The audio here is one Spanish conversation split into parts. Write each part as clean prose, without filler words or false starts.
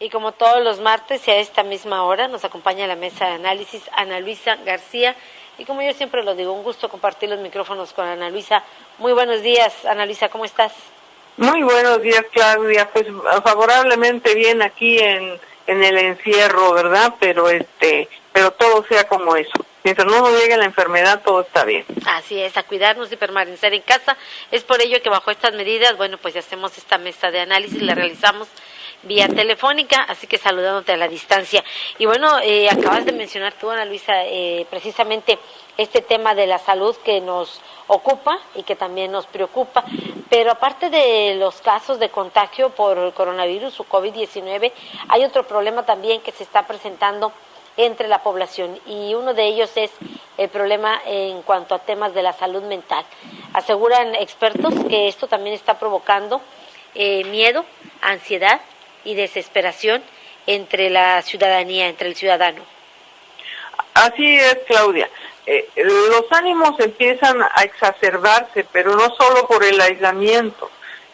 Y como todos los martes y a esta misma hora nos acompaña a la mesa de análisis Ana Luisa García. Y como yo siempre lo digo, un gusto compartir los micrófonos con Ana Luisa. Muy buenos días, Ana Luisa, ¿cómo estás? Muy buenos días, Claudia. Pues favorablemente bien aquí en el encierro, ¿verdad? Pero todo sea como eso. Mientras no nos llegue la enfermedad, todo está bien. Así es, a cuidarnos y permanecer en casa. Es por ello que bajo estas medidas, bueno, pues ya hacemos esta mesa de análisis, la realizamos vía telefónica, así que saludándote a la distancia. Y bueno, acabas de mencionar tú, Ana Luisa, precisamente este tema de la salud que nos ocupa y que también nos preocupa, pero aparte de los casos de contagio por el coronavirus o COVID-19, hay otro problema también que se está presentando entre la población y uno de ellos es el problema en cuanto a temas de la salud mental. Aseguran expertos que esto también está provocando miedo, ansiedad y desesperación entre la ciudadanía, entre el ciudadano. Así es, Claudia. Los ánimos empiezan a exacerbarse, pero no solo por el aislamiento,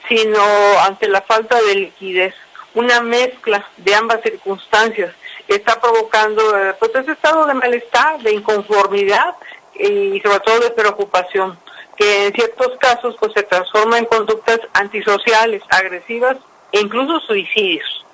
sino ante la falta de liquidez. Una mezcla de ambas circunstancias está provocando pues ese estado de malestar, de inconformidad y sobre todo de preocupación, que en ciertos casos pues se transforma en conductas antisociales, agresivas e incluso suicidios.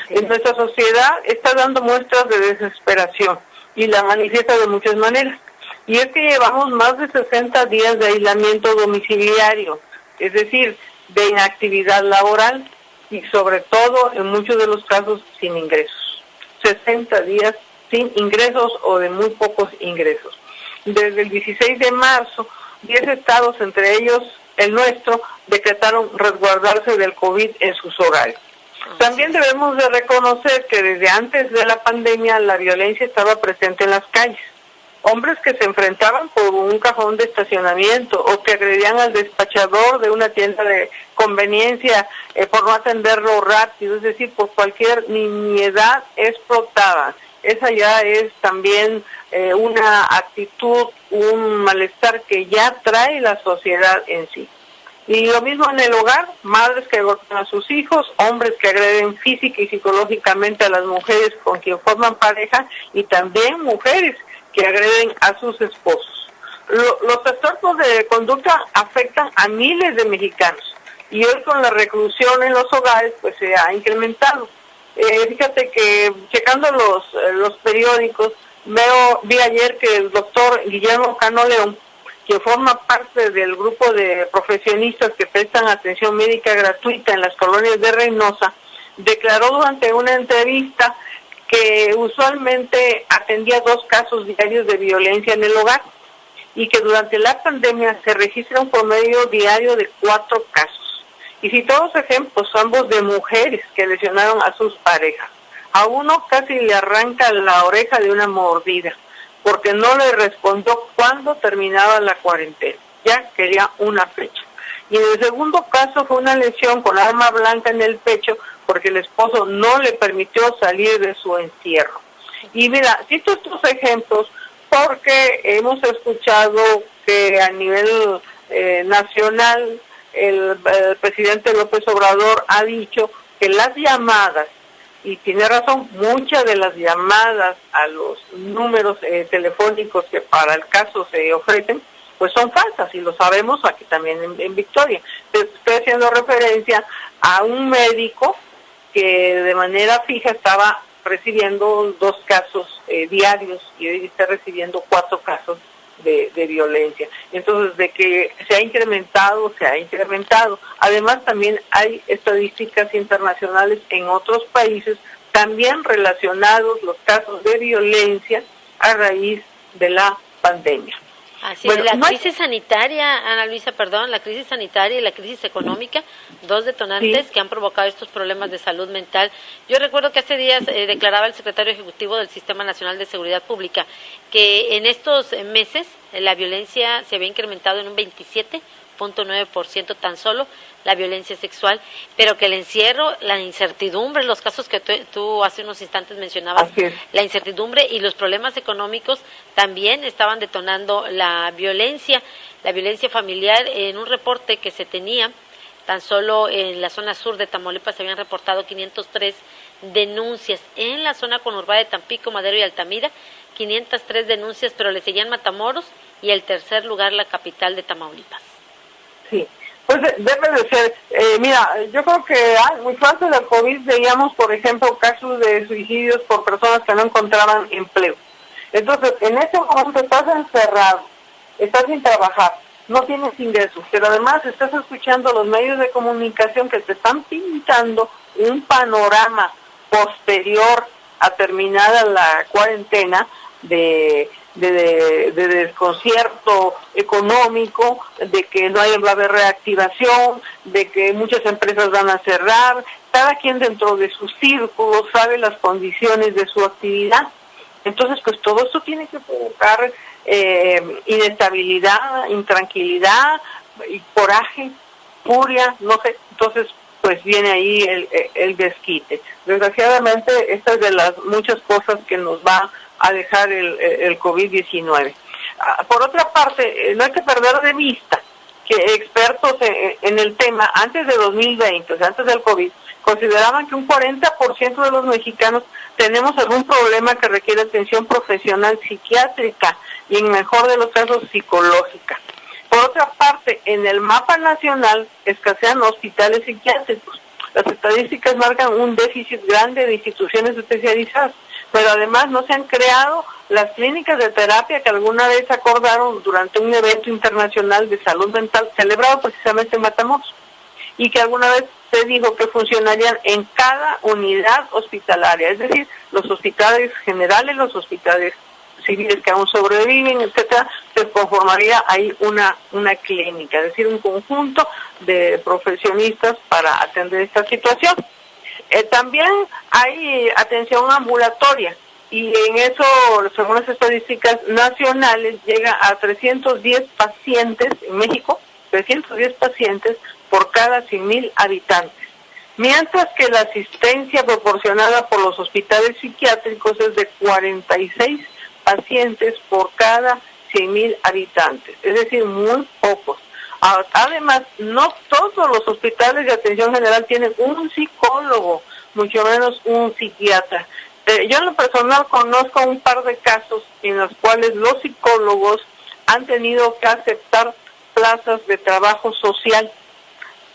En nuestra sociedad está dando muestras de desesperación y la manifiesta de muchas maneras. Y es que llevamos más de 60 días de aislamiento domiciliario, es decir, de inactividad laboral y sobre todo en muchos de los casos sin ingresos. 60 días sin ingresos o de muy pocos ingresos. Desde el 16 de marzo, 10 estados, entre ellos el nuestro, decretaron resguardarse del COVID en sus hogares. También debemos de reconocer que desde antes de la pandemia la violencia estaba presente en las calles. Hombres que se enfrentaban por un cajón de estacionamiento o que agredían al despachador de una tienda de conveniencia por no atenderlo rápido, es decir, por cualquier nimiedad explotaban. Esa ya es también una actitud, un malestar que ya trae la sociedad en sí. Y lo mismo en el hogar, madres que golpean a sus hijos, hombres que agreden física y psicológicamente a las mujeres con quien forman pareja y también mujeres que agreden a sus esposos. Los trastornos de conducta afectan a miles de mexicanos y hoy con la reclusión en los hogares pues se ha incrementado. Fíjate que checando los periódicos, vi ayer que el doctor Guillermo Cano León, que forma parte del grupo de profesionistas que prestan atención médica gratuita en las colonias de Reynosa, declaró durante una entrevista que usualmente atendía 2 casos diarios de violencia en el hogar y que durante la pandemia se registra un promedio diario de 4 casos. Y citó ejemplos, ambos de mujeres que lesionaron a sus parejas. A uno casi le arranca la oreja de una mordida, porque no le respondió cuándo terminaba la cuarentena. Ya quería una fecha. Y en el segundo caso fue una lesión con arma blanca en el pecho porque el esposo no le permitió salir de su encierro. Y mira, cito estos ejemplos porque hemos escuchado que a nivel nacional el presidente López Obrador ha dicho que las llamadas, y tiene razón, muchas de las llamadas a los números telefónicos que para el caso se ofrecen, pues son falsas, y lo sabemos aquí también en Victoria. Estoy haciendo referencia a un médico que de manera fija estaba recibiendo 2 casos diarios y hoy está recibiendo 4 casos de violencia. Entonces, de que se ha incrementado. Además, también hay estadísticas internacionales en otros países también relacionados los casos de violencia a raíz de la pandemia. Así es, la crisis sanitaria, Ana Luisa, la crisis sanitaria y la crisis económica, 2 detonantes que han provocado estos problemas de salud mental. Yo recuerdo que hace días declaraba el secretario ejecutivo del Sistema Nacional de Seguridad Pública que en estos meses la violencia se había incrementado en un 27.9% tan solo la violencia sexual, pero que el encierro, la incertidumbre, los casos que tú hace unos instantes mencionabas, la incertidumbre y los problemas económicos también estaban detonando la violencia familiar. En un reporte que se tenía Tan solo en la zona sur de Tamaulipas se habían reportado 503 denuncias. En la zona conurbada de Tampico, Madero y Altamira, 503 denuncias, pero le seguían Matamoros y el tercer lugar la capital de Tamaulipas. Sí, pues debe de ser. Mira, yo creo que mucho antes del COVID veíamos, por ejemplo, casos de suicidios por personas que no encontraban empleo. Entonces, en ese momento estás encerrado, estás sin trabajar, no tienes ingresos, pero además estás escuchando los medios de comunicación que te están pintando un panorama posterior a terminada la cuarentena de desconcierto económico, de que no va a haber reactivación, de que muchas empresas van a cerrar, cada quien dentro de su círculo sabe las condiciones de su actividad. Entonces, pues todo esto tiene que provocar inestabilidad, intranquilidad, y coraje, furia, no sé. Entonces, pues viene ahí el desquite. Desgraciadamente, esta es de las muchas cosas que nos va a dejar el COVID-19. Por otra parte, no hay que perder de vista que expertos en el tema, antes de 2020, o sea, antes del COVID, consideraban que un 40% de los mexicanos tenemos algún problema que requiere atención profesional psiquiátrica y en mejor de los casos psicológica. Por otra parte, en el mapa nacional escasean hospitales psiquiátricos. Las estadísticas marcan un déficit grande de instituciones especializadas, pero además no se han creado las clínicas de terapia que alguna vez acordaron durante un evento internacional de salud mental celebrado precisamente en Matamoros, y que alguna vez se dijo que funcionarían en cada unidad hospitalaria, es decir, los hospitales generales, los hospitales civiles que aún sobreviven, etcétera, se conformaría ahí una clínica, es decir, un conjunto de profesionistas para atender esta situación. También hay atención ambulatoria, y en eso, según las estadísticas nacionales, llega a 310 pacientes en México, 310 pacientes por cada 100,000 habitantes, mientras que la asistencia proporcionada por los hospitales psiquiátricos es de 46 pacientes por cada 100,000 habitantes, es decir, muy pocos. Además, no todos los hospitales de atención general tienen un psicólogo, mucho menos un psiquiatra. Yo en lo personal conozco un par de casos en los cuales los psicólogos han tenido que aceptar plazas de trabajo social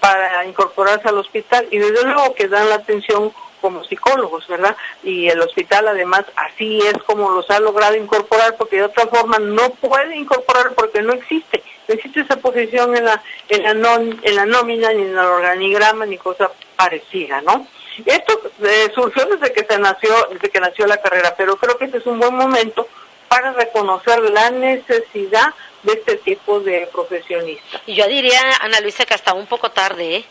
para incorporarse al hospital, y desde luego que dan la atención como psicólogos, ¿verdad? Y el hospital además así es como los ha logrado incorporar, porque de otra forma no puede incorporar porque no existe esa posición en la nómina, ni en el organigrama, ni cosa parecida, ¿no? Esto surgió desde que nació la carrera, pero creo que este es un buen momento para reconocer la necesidad de este tipo de profesionistas. Y yo diría, Ana Luisa, que hasta un poco tarde,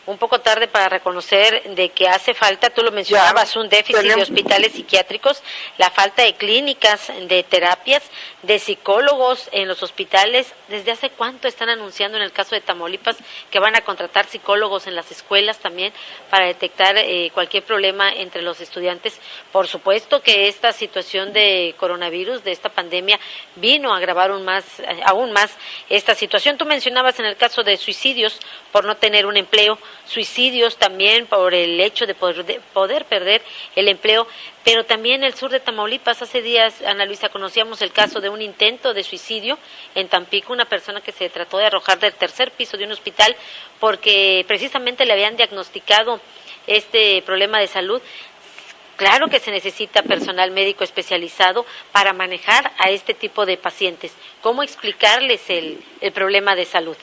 un poco tarde para reconocer de que hace falta, tú lo mencionabas, un déficit de hospitales psiquiátricos, la falta de clínicas, de terapias, de psicólogos en los hospitales. ¿Desde hace cuánto están anunciando en el caso de Tamaulipas que van a contratar psicólogos en las escuelas también para detectar cualquier problema entre los estudiantes? Por supuesto que esta situación de coronavirus, de esta pandemia, vino a agravar aún más esta situación. Tú mencionabas en el caso de suicidios por no tener un empleo, suicidios también por el hecho de poder perder el empleo, pero también el sur de Tamaulipas. Hace días, Ana Luisa, conocíamos el caso de un intento de suicidio en Tampico, una persona que se trató de arrojar del tercer piso de un hospital porque precisamente le habían diagnosticado este problema de salud. Claro que se necesita personal médico especializado para manejar a este tipo de pacientes. ¿Cómo explicarles el problema de salud?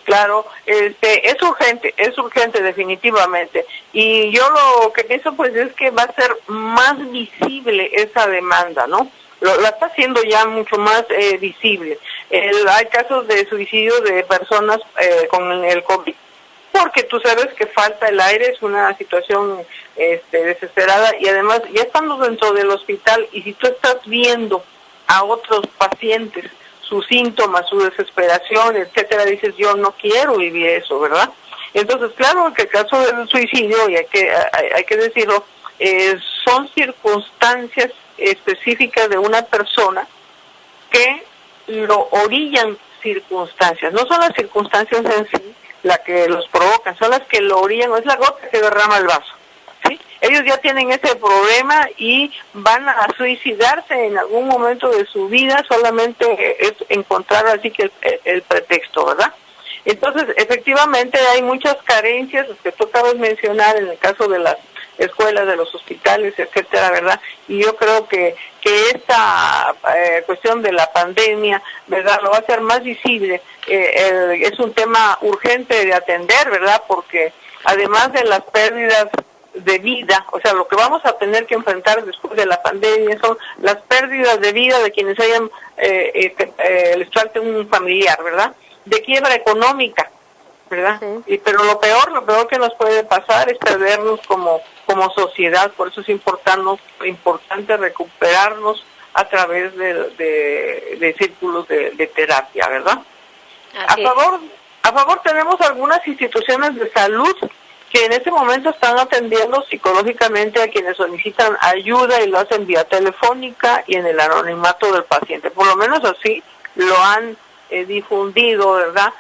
Claro, es urgente definitivamente, y yo lo que pienso pues es que va a ser más visible esa demanda, ¿no? La está haciendo ya mucho más visible. Hay casos de suicidio de personas con el COVID, porque tú sabes que falta el aire, es una situación desesperada, y además ya estamos dentro del hospital, y si tú estás viendo a otros pacientes sus síntomas, su desesperación, etcétera, dices, yo no quiero vivir eso, ¿verdad? Entonces, claro que el caso del suicidio, y hay que decirlo, son circunstancias específicas de una persona que lo orillan circunstancias, no son las circunstancias en sí, la que los provocan, son las que lo orillan, es la gota que derrama el vaso. ¿Sí? Ellos ya tienen ese problema y van a suicidarse en algún momento de su vida, solamente es encontrar así que el pretexto, ¿verdad? Entonces, efectivamente hay muchas carencias, las que tú acabas de mencionar en el caso de las escuelas, de los hospitales, etcétera, ¿verdad? Y yo creo que esta cuestión de la pandemia, ¿verdad?, lo va a hacer más visible. Es un tema urgente de atender, ¿verdad?, porque además de las pérdidas de vida, o sea, lo que vamos a tener que enfrentar después de la pandemia son las pérdidas de vida de quienes hayan les falte un familiar, ¿verdad?, de quiebra económica, ¿verdad? Sí. Pero lo peor que nos puede pasar es perdernos como sociedad. Por eso es importante recuperarnos a través de círculos de terapia, ¿verdad? A favor tenemos algunas instituciones de salud que en este momento están atendiendo psicológicamente a quienes solicitan ayuda y lo hacen vía telefónica y en el anonimato del paciente. Por lo menos así lo han difundido, ¿verdad?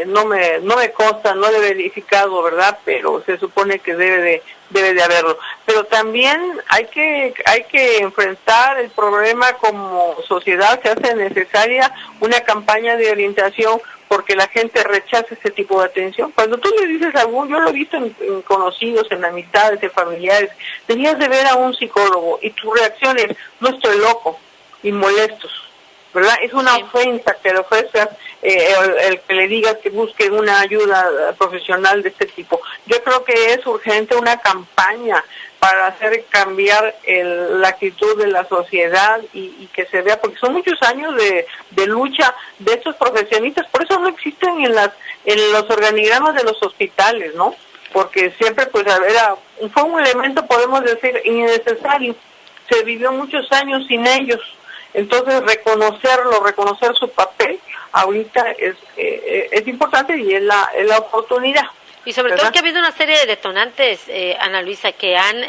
No me consta, no lo he verificado, ¿verdad? Pero se supone que debe de haberlo. Pero también hay que enfrentar el problema como sociedad. Se hace necesaria una campaña de orientación porque la gente rechaza ese tipo de atención. Cuando tú le dices a algún, yo lo he visto en conocidos, en amistades, en familiares, tenías de ver a un psicólogo y tu reacción es, no estoy loco, y molestos, ¿verdad? Es una ofensa que le ofrezcas el que le digas que busque una ayuda profesional de este tipo. Yo creo que es urgente una campaña para hacer cambiar la actitud de la sociedad y que se vea, porque son muchos años de lucha de estos profesionistas, por eso no existen en los organigramas de los hospitales, ¿no? Porque siempre pues fue un elemento, podemos decir, innecesario. Se vivió muchos años sin ellos. Entonces reconocer su papel ahorita es importante y es la oportunidad. Y sobre todo que ha habido una serie de detonantes, Ana Luisa, que han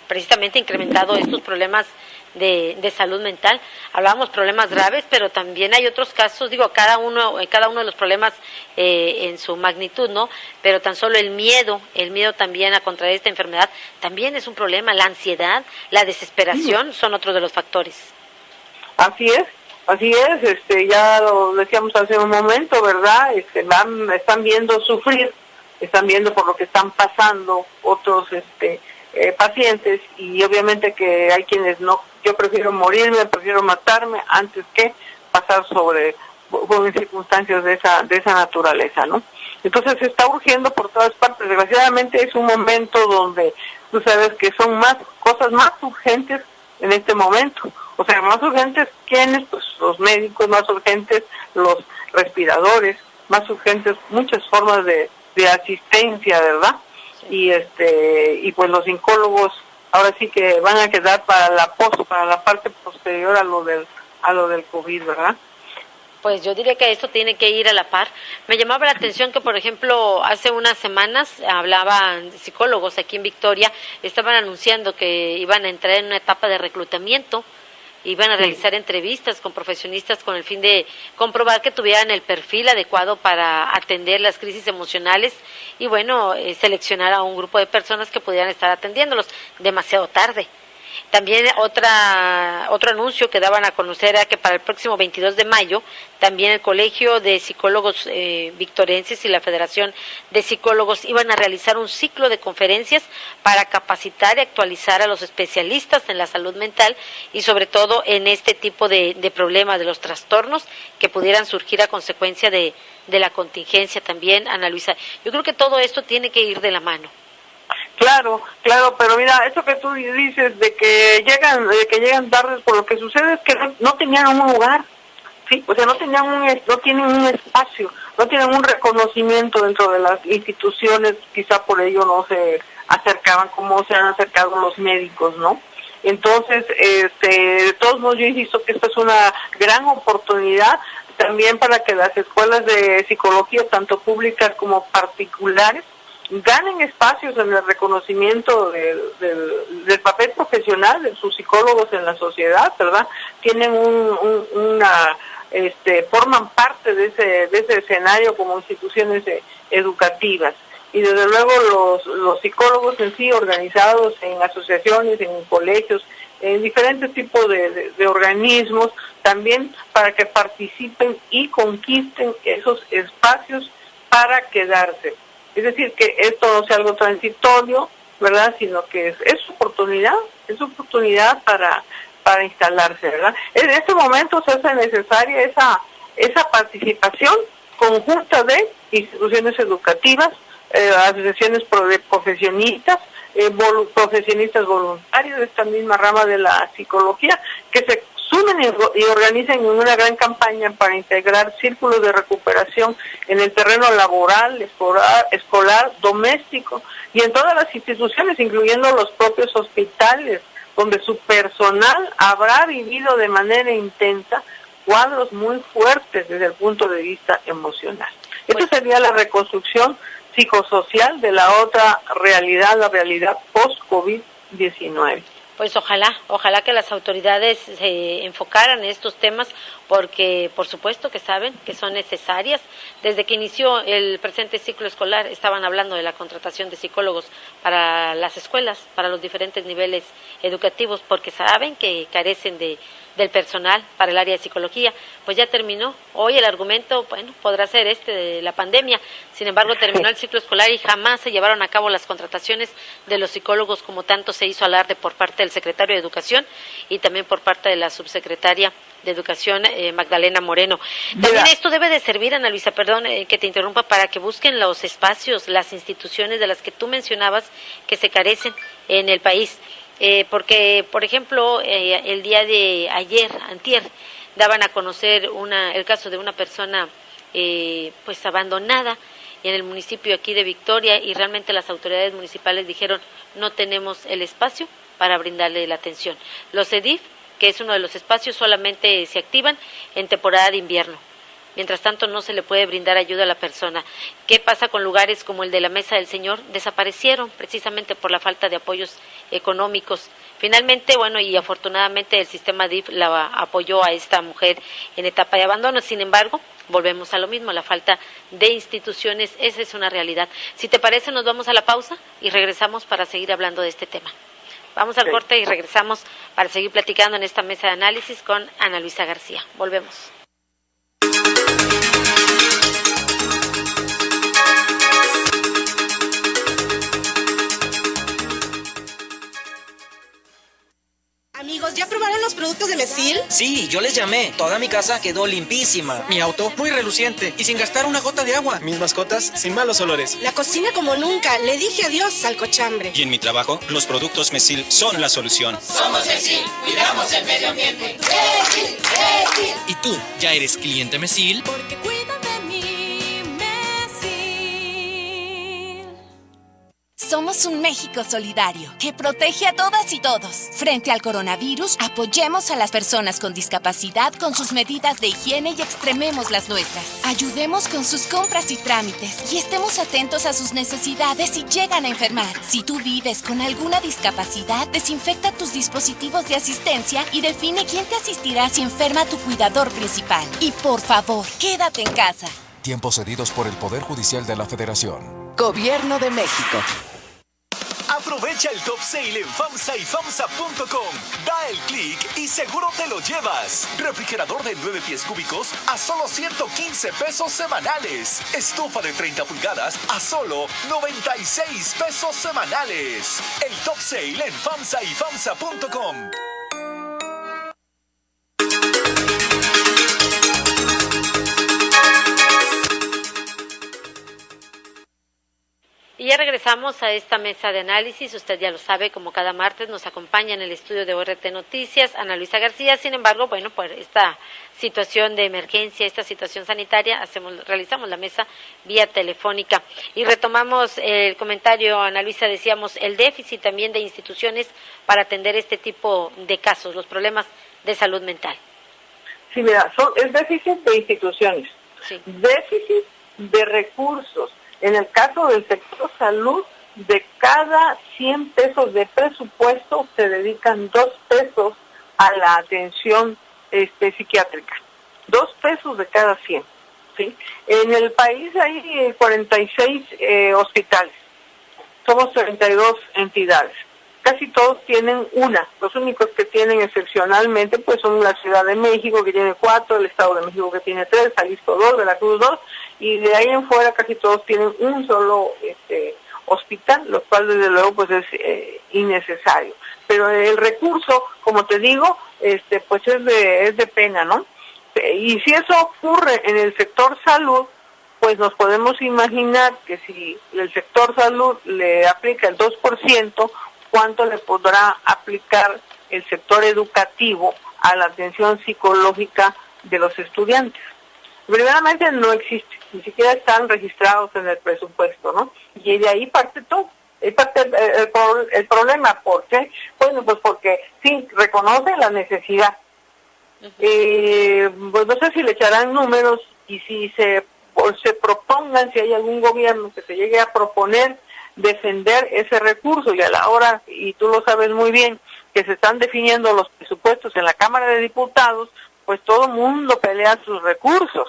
precisamente incrementado estos problemas de salud mental. Hablábamos problemas graves, pero también hay otros casos, cada uno de los problemas en su magnitud, ¿no? Pero tan solo el miedo también a contraer esta enfermedad también es un problema. La ansiedad, la desesperación son otros de los factores. Así es, ya lo decíamos hace un momento, ¿verdad? Están viendo sufrir, están viendo por lo que están pasando otros pacientes, y obviamente que hay quienes no, yo prefiero morirme, prefiero matarme antes que pasar por circunstancias de esa naturaleza, ¿no? Entonces se está urgiendo por todas partes. Desgraciadamente es un momento donde tú sabes que son cosas más urgentes en este momento. O sea, más urgentes, ¿quiénes? Pues los médicos, más urgentes los respiradores, más urgentes muchas formas de asistencia, ¿verdad? Sí. Y pues los oncólogos ahora sí que van a quedar para la parte posterior a lo del COVID, ¿verdad? Pues yo diría que esto tiene que ir a la par. Me llamaba la atención que, por ejemplo, hace unas semanas hablaban psicólogos aquí en Victoria, estaban anunciando que iban a entrar en una etapa de reclutamiento, iban a realizar entrevistas con profesionistas con el fin de comprobar que tuvieran el perfil adecuado para atender las crisis emocionales y, bueno, seleccionar a un grupo de personas que pudieran estar atendiéndolos. Demasiado tarde. También otro anuncio que daban a conocer era que para el próximo 22 de mayo también el Colegio de Psicólogos Victorenses y la Federación de Psicólogos iban a realizar un ciclo de conferencias para capacitar y actualizar a los especialistas en la salud mental y sobre todo en este tipo de problemas, de los trastornos que pudieran surgir a consecuencia de la contingencia también, Ana Luisa. Yo creo que todo esto tiene que ir de la mano. Claro, pero mira, eso que tú dices de que llegan tarde, por lo que sucede es que no tenían un lugar, sí, o sea, no tienen un espacio, no tienen un reconocimiento dentro de las instituciones, quizá por ello no se acercaban como se han acercado los médicos, ¿no? Entonces, de todos modos yo insisto que esta es una gran oportunidad también para que las escuelas de psicología, tanto públicas como particulares, ganen espacios en el reconocimiento del papel profesional de sus psicólogos en la sociedad, ¿verdad? Tienen una forman parte de ese escenario como instituciones educativas. Y desde luego los psicólogos en sí, organizados en asociaciones, en colegios, en diferentes tipos de organismos, también para que participen y conquisten esos espacios para quedarse. Es decir, que esto no sea algo transitorio, ¿verdad? Sino que es oportunidad para instalarse, ¿verdad? En este momento se hace necesaria esa participación conjunta de instituciones educativas, asociaciones de profesionistas, profesionistas voluntarios de esta misma rama de la psicología, que se sumen y organizan en una gran campaña para integrar círculos de recuperación en el terreno laboral, escolar, doméstico y en todas las instituciones, incluyendo los propios hospitales, donde su personal habrá vivido de manera intensa cuadros muy fuertes desde el punto de vista emocional. Esta sería la reconstrucción psicosocial de la otra realidad, la realidad post-COVID-19. Pues ojalá que las autoridades se enfocaran en estos temas, porque por supuesto que saben que son necesarias. Desde que inició el presente ciclo escolar estaban hablando de la contratación de psicólogos para las escuelas, para los diferentes niveles educativos, porque saben que carecen del personal para el área de psicología. Pues ya terminó. Hoy el argumento, podrá ser de la pandemia. Sin embargo, terminó el ciclo escolar y jamás se llevaron a cabo las contrataciones de los psicólogos como tanto se hizo alarde por parte del secretario de Educación y también por parte de la subsecretaria de Educación, Magdalena Moreno. También esto debe de servir, Ana Luisa, perdón que te interrumpa, para que busquen los espacios, las instituciones de las que tú mencionabas que se carecen en el país. Porque, por ejemplo, el día de ayer, antier, daban a conocer el caso de una persona pues abandonada en el municipio aquí de Victoria, y realmente las autoridades municipales dijeron no tenemos el espacio para brindarle la atención. Los EDIF, que es uno de los espacios, solamente se activan en temporada de invierno. Mientras tanto no se le puede brindar ayuda a la persona. ¿Qué pasa con lugares como el de la Mesa del Señor? Desaparecieron precisamente por la falta de apoyos económicos. Finalmente, y afortunadamente el sistema DIF la apoyó a esta mujer en etapa de abandono. Sin embargo, volvemos a lo mismo, la falta de instituciones, esa es una realidad. Si te parece, nos vamos a la pausa y regresamos para seguir hablando de este tema. Vamos al corte y regresamos para seguir platicando en esta mesa de análisis con Ana Luisa García. Volvemos. Amigos, ¿ya probaron los productos de Mesil? Sí, yo les llamé. Toda mi casa quedó limpísima. Mi auto muy reluciente y sin gastar una gota de agua. Mis mascotas sin malos olores. La cocina como nunca. Le dije adiós al cochambre. Y en mi trabajo, los productos Mesil son la solución. Somos Mesil, cuidamos el medio ambiente. Mesil. ¿Y tú ya eres cliente Mesil? Porque cuida de mí, Mesil. Somos un México solidario que protege a todas y todos. Frente al coronavirus, apoyemos a las personas con discapacidad con sus medidas de higiene y extrememos las nuestras. Ayudemos con sus compras y trámites y estemos atentos a sus necesidades si llegan a enfermar. Si tú vives con alguna discapacidad, desinfecta tus dispositivos de asistencia y define quién te asistirá si enferma tu cuidador principal. Y por favor, quédate en casa. Tiempos cedidos por el Poder Judicial de la Federación. Gobierno de México. Aprovecha el top sale en FAMSA y FAMSA.com. Da el clic y seguro te lo llevas. Refrigerador de 9 pies cúbicos a solo 115 pesos semanales. Estufa de 30 pulgadas a solo 96 pesos semanales. El top sale en FAMSA y FAMSA.com. Y ya regresamos a esta mesa de análisis. Usted ya lo sabe, como cada martes nos acompaña en el estudio de ORT Noticias Ana Luisa García. Sin embargo, por esta situación de emergencia, esta situación sanitaria, realizamos la mesa vía telefónica. Y retomamos el comentario, Ana Luisa, decíamos, el déficit también de instituciones para atender este tipo de casos, los problemas de salud mental. Sí, mira, es déficit de instituciones, sí. Déficit de recursos. En el caso del sector salud, de cada 100 pesos de presupuesto se dedican 2 pesos a la atención psiquiátrica. 2 pesos de cada 100. ¿Sí? En el país hay 46 hospitales, somos 32 entidades, casi todos tienen una, los únicos que tienen excepcionalmente pues son la Ciudad de México que tiene 4, el Estado de México que tiene 3, Jalisco 2, Veracruz 2, y de ahí en fuera casi todos tienen un solo hospital, lo cual desde luego pues es innecesario. Pero el recurso, como te digo, pues es de pena, ¿no? Y si eso ocurre en el sector salud, pues nos podemos imaginar que si el sector salud le aplica el 2%, ¿cuánto le podrá aplicar el sector educativo a la atención psicológica de los estudiantes? Primeramente no existe, ni siquiera están registrados en el presupuesto, ¿no? Y de ahí parte todo. Ahí parte el problema. ¿Por qué? Bueno, pues porque sí, reconoce la necesidad. Pues no sé si le echarán números y si se propongan, si hay algún gobierno que se llegue a proponer defender ese recurso, y a la hora, y tú lo sabes muy bien, que se están definiendo los presupuestos en la Cámara de Diputados, pues todo el mundo pelea sus recursos.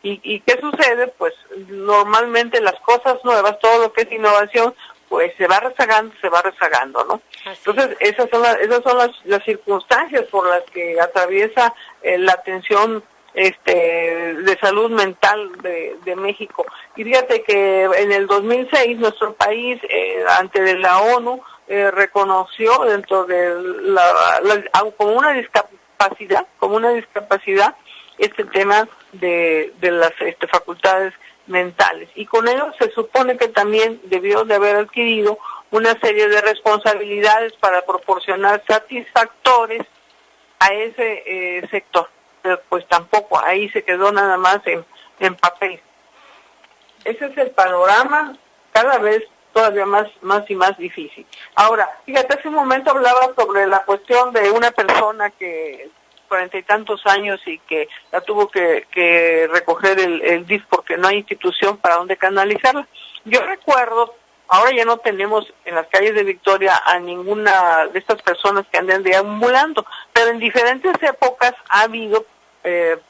¿Y qué sucede? Pues normalmente las cosas nuevas, todo lo que es innovación, pues se va rezagando, ¿no? Entonces, esas son las circunstancias por las que atraviesa la atención de salud mental de México. Y fíjate que en el 2006 nuestro país, ante la ONU, reconoció dentro de como una discapacidad, este tema de las facultades mentales, y con ello se supone que también debió de haber adquirido una serie de responsabilidades para proporcionar satisfactores a ese sector, pero pues tampoco, ahí se quedó nada más en papel. Ese es el panorama, cada vez todavía más y más difícil. Ahora, fíjate, hace un momento hablaba sobre la cuestión de una persona que 40 y tantos años y que la tuvo que recoger el DIF porque no hay institución para donde canalizarla. Yo recuerdo, ahora ya no tenemos en las calles de Victoria a ninguna de estas personas que andan deambulando, pero en diferentes épocas ha habido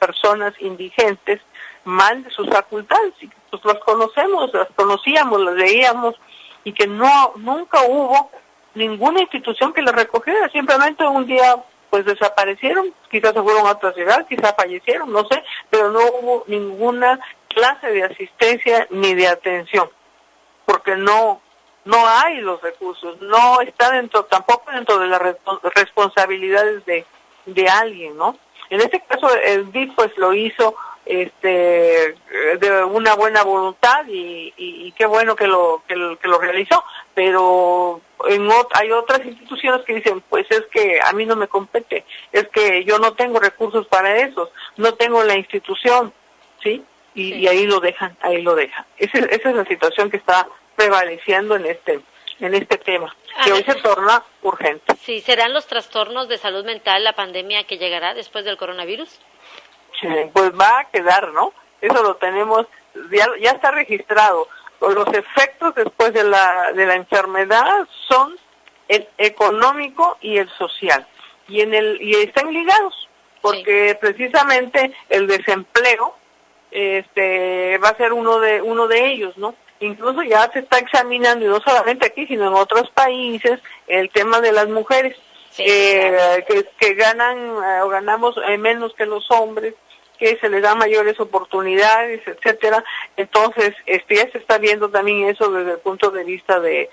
personas indigentes mal de sus facultades, y pues las conocíamos, las veíamos, y que nunca hubo ninguna institución que las recogiera, simplemente un día pues desaparecieron, quizás se fueron a otra ciudad, quizás fallecieron, no sé, pero no hubo ninguna clase de asistencia ni de atención, porque no hay los recursos, no está tampoco dentro de las responsabilidades de alguien, ¿no? En este caso el DIF pues lo hizo de una buena voluntad y qué bueno que lo realizó, pero hay otras instituciones que dicen, pues es que a mí no me compete, es que yo no tengo recursos para eso, no tengo la institución, ¿sí? Y ahí lo dejan. Esa es la situación que está prevaleciendo en este tema, que hoy se torna urgente. Sí, ¿serán los trastornos de salud mental la pandemia que llegará después del coronavirus? Pues va a quedar, ¿no? Eso lo tenemos, ya está registrado. Los efectos después de la enfermedad son el económico y el social, y están ligados, porque precisamente el desempleo va a ser uno de ellos, ¿no? Incluso ya se está examinando, y no solamente aquí, sino en otros países, el tema de las mujeres, que ganan o ganamos menos que los hombres, que se les da mayores oportunidades, etcétera. Entonces, ya se está viendo también eso desde el punto de vista de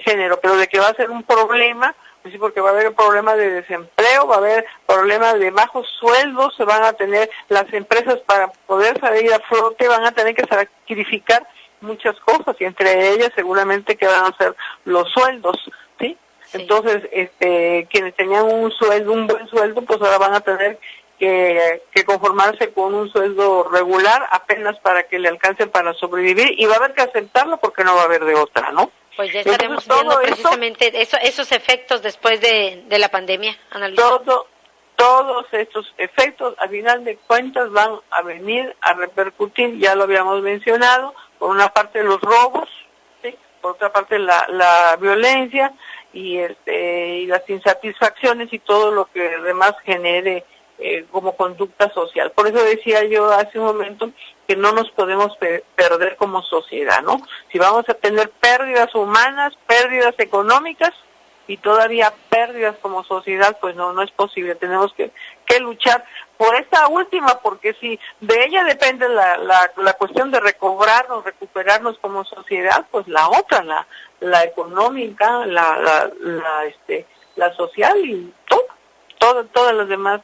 género, pero de que va a ser un problema, pues sí, porque va a haber problema de desempleo, va a haber problema de bajos sueldos, se van a tener las empresas para poder salir a flote, van a tener que sacrificar muchas cosas, y entre ellas seguramente que van a ser los sueldos, ¿sí? Entonces, quienes tenían un buen sueldo, pues ahora van a tener que conformarse con un sueldo regular apenas para que le alcance para sobrevivir, y va a haber que aceptarlo porque no va a haber de otra, ¿no? Pues ya estaremos viendo precisamente esos efectos después de la pandemia, Ana Luisa. Todos estos efectos, a final de cuentas, van a venir a repercutir, ya lo habíamos mencionado, por una parte los robos, ¿sí? Por otra parte la violencia y las insatisfacciones y todo lo que además genere como conducta social. Por eso decía yo hace un momento que no nos podemos perder como sociedad, ¿no? Si vamos a tener pérdidas humanas, pérdidas económicas y todavía pérdidas como sociedad, pues no es posible. Tenemos que luchar por esta última, porque si de ella depende la cuestión de recuperarnos como sociedad, pues la otra, la económica, la social y todas las demás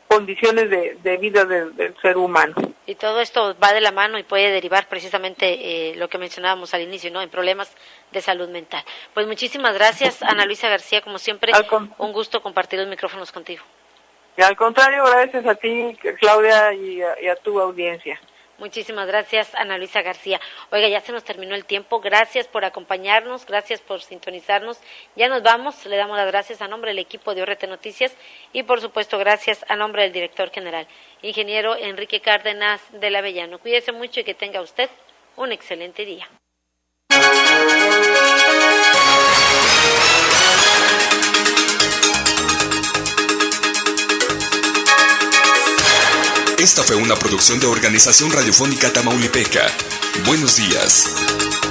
condiciones de vida del ser humano. Y todo esto va de la mano y puede derivar precisamente lo que mencionábamos al inicio, ¿no? En problemas de salud mental. Pues muchísimas gracias, Ana Luisa García, como siempre, un gusto compartir los micrófonos contigo. Y al contrario, gracias a ti, Claudia, y a tu audiencia. Muchísimas gracias, Ana Luisa García. Oiga, ya se nos terminó el tiempo. Gracias por acompañarnos, gracias por sintonizarnos. Ya nos vamos, le damos las gracias a nombre del equipo de ORT Noticias y, por supuesto, gracias a nombre del director general, ingeniero Enrique Cárdenas del Avellano. Cuídese mucho y que tenga usted un excelente día. Esta fue una producción de Organización Radiofónica Tamaulipeca. Buenos días.